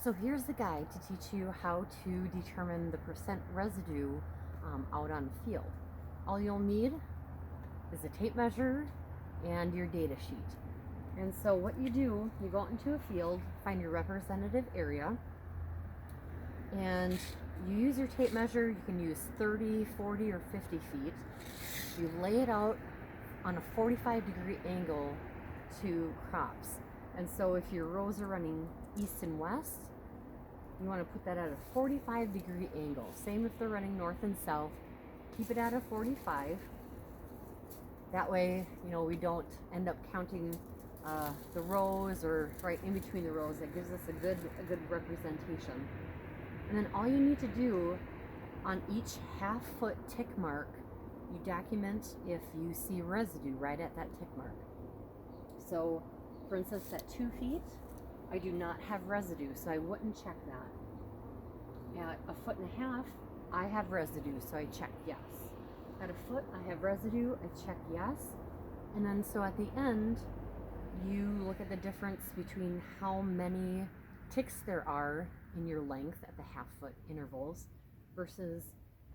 So here's the guide to teach you how to determine the percent residue out on the field. All you'll need is a tape measure and your data sheet. And so what you do, you go out into a field, find your representative area, and you use your tape measure. You can use 30, 40, or 50 feet. You lay it out on a 45-degree angle to crops. And so if your rows are running east and west, you want to put that at a 45-degree angle. Same if they're running north and south. Keep it at a 45. That way, we don't end up counting the rows or right in between the rows. That gives us a good representation. And then all you need to do on each half-foot tick mark, you document if you see residue right at that tick mark. So, for instance, at 2 feet, I do not have residue, so I wouldn't check that. At 1.5 feet, I have residue, so I check yes. At 1 foot, I have residue, I check yes. And then so at the end, you look at the difference between how many ticks there are in your length at the half-foot intervals versus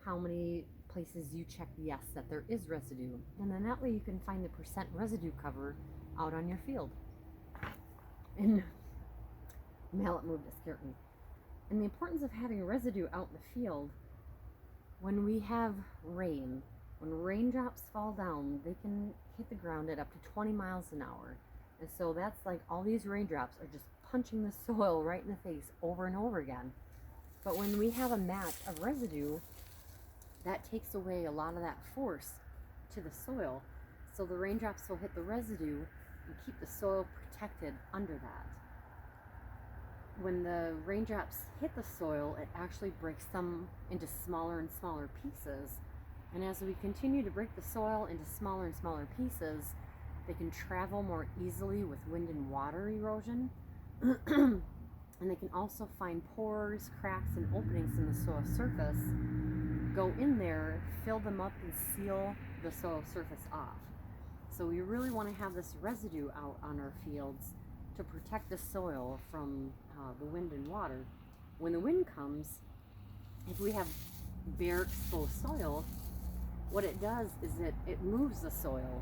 how many places you check yes that there is residue. And then that way you can find the percent residue cover out on your field. And mallet moved, it scared me. And the importance of having residue out in the field, when we have rain, when raindrops fall down, they can hit the ground at up to 20 miles an hour. And so that's like all these raindrops are just punching the soil right in the face over and over again. But when we have a mat of residue, that takes away a lot of that force to the soil. So the raindrops will hit the residue and keep the soil protected under that. When the raindrops hit the soil, it actually breaks them into smaller and smaller pieces. And as we continue to break the soil into smaller and smaller pieces, they can travel more easily with wind and water erosion. And they can also find pores, cracks, and openings in the soil surface, go in there, fill them up, and seal the soil surface off. So we really want to have this residue out on our fields to protect the soil from the wind and water. When the wind comes, if we have bare exposed soil, what it does is it moves the soil.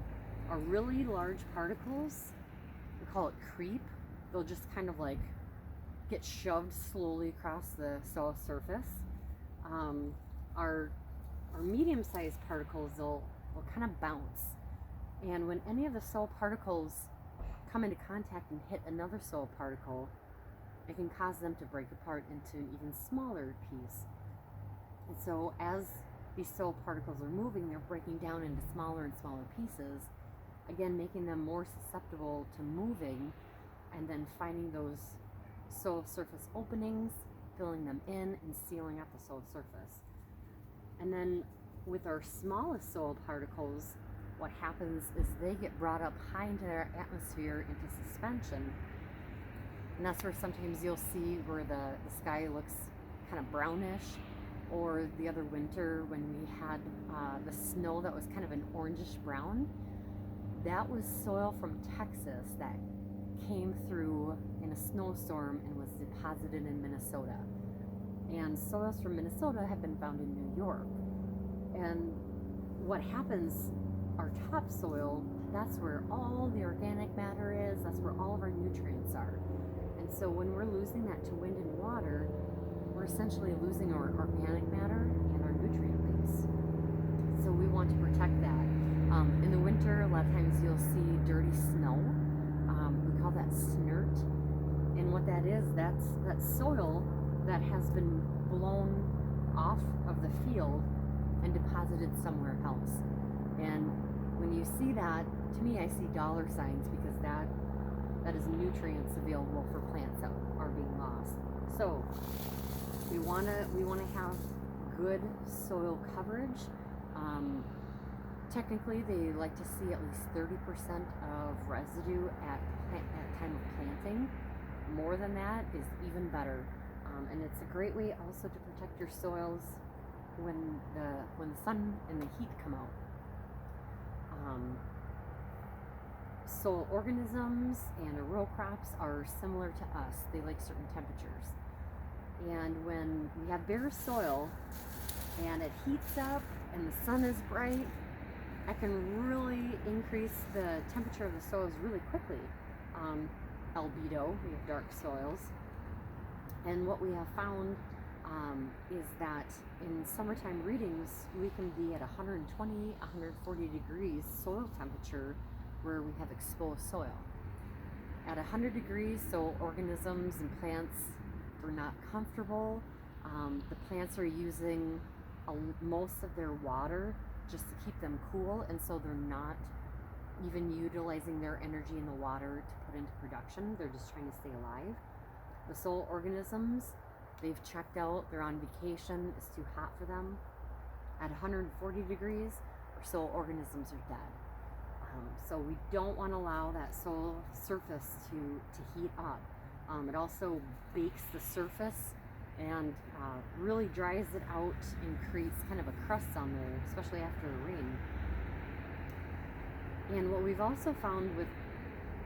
Are really large particles, we call it creep, they'll just kind of like get shoved slowly across the soil surface. Our medium-sized particles will kind of bounce. And when any of the soil particles come into contact and hit another soil particle, it can cause them to break apart into even smaller pieces. And so as these soil particles are moving, they're breaking down into smaller and smaller pieces, again making them more susceptible to moving, and then finding those soil surface openings, filling them in, and sealing up the soil surface. And then with our smallest soil particles, what happens is they get brought up high into our atmosphere into suspension. And that's where sometimes you'll see where the sky looks kind of brownish, or the other winter when we had the snow that was kind of an orangish brown. That was soil from Texas that came through in a snowstorm and was deposited in Minnesota. And soils from Minnesota have been found in New York. And what happens, our topsoil, that's where all the organic matter is, that's where all of our nutrients are. And so when we're losing that to wind and water, we're essentially losing our organic matter and our nutrient base. So we want to protect that. In the winter, a lot of times you'll see dirty snow. We call that snert. And what that is, that's that soil that has been blown off of the field and deposited somewhere else. And when you see that, to me, I see dollar signs, because that is nutrients available for plants that are being lost. So we want to have good soil coverage. Technically, they like to see at least 30% of residue at time of planting. More than that is even better, and it's a great way also to protect your soils when the sun and the heat come out. Soil organisms and row crops are similar to us. They like certain temperatures. And when we have bare soil and it heats up and the sun is bright, that can really increase the temperature of the soils really quickly. Albedo, we have dark soils. And what we have found is that in summertime readings, we can be at 120, 140 degrees soil temperature where we have exposed soil. At 100 degrees, so organisms and plants are not comfortable. The plants are using most of their water just to keep them cool, and so they're not even utilizing their energy in the water to put into production. They're just trying to stay alive. The soil organisms, they've checked out, they're on vacation, it's too hot for them. At 140 degrees, our soil organisms are dead. So we don't want to allow that soil surface to heat up. It also bakes the surface and really dries it out and creates kind of a crust on there, especially after a rain. And what we've also found with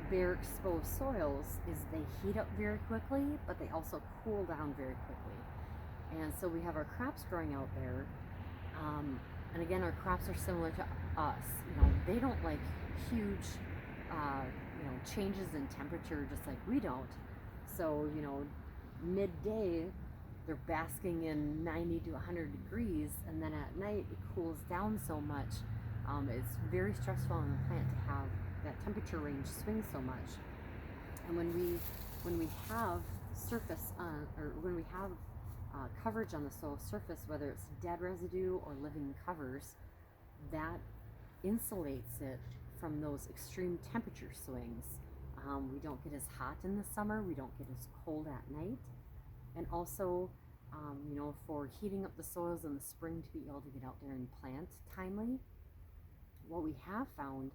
bare exposed soils is they heat up very quickly, but they also cool down very quickly. And so we have our crops growing out there. And again, our crops are similar to us. They don't like huge, changes in temperature just like we don't. So, midday, they're basking in 90 to 100 degrees, and then at night it cools down so much. It's very stressful on the plant to have that temperature range swing so much. And when we have surface or when we have coverage on the soil surface, whether it's dead residue or living covers, that insulates it from those extreme temperature swings. We don't get as hot in the summer, we don't get as cold at night, and also for heating up the soils in the spring to be able to get out there and plant timely. What we have found,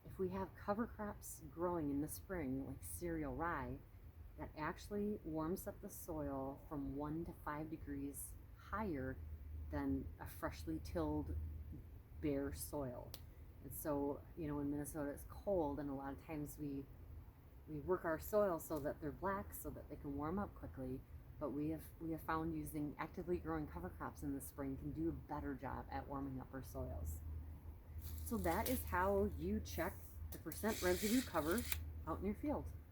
if we have cover crops growing in the spring, like cereal rye, that actually warms up the soil from 1 to 5 degrees higher than a freshly tilled bare soil. And so, in Minnesota it's cold, and a lot of times we work our soil so that they're black so that they can warm up quickly. But we have found using actively growing cover crops in the spring can do a better job at warming up our soils. So that is how you check the percent residue cover out in your field.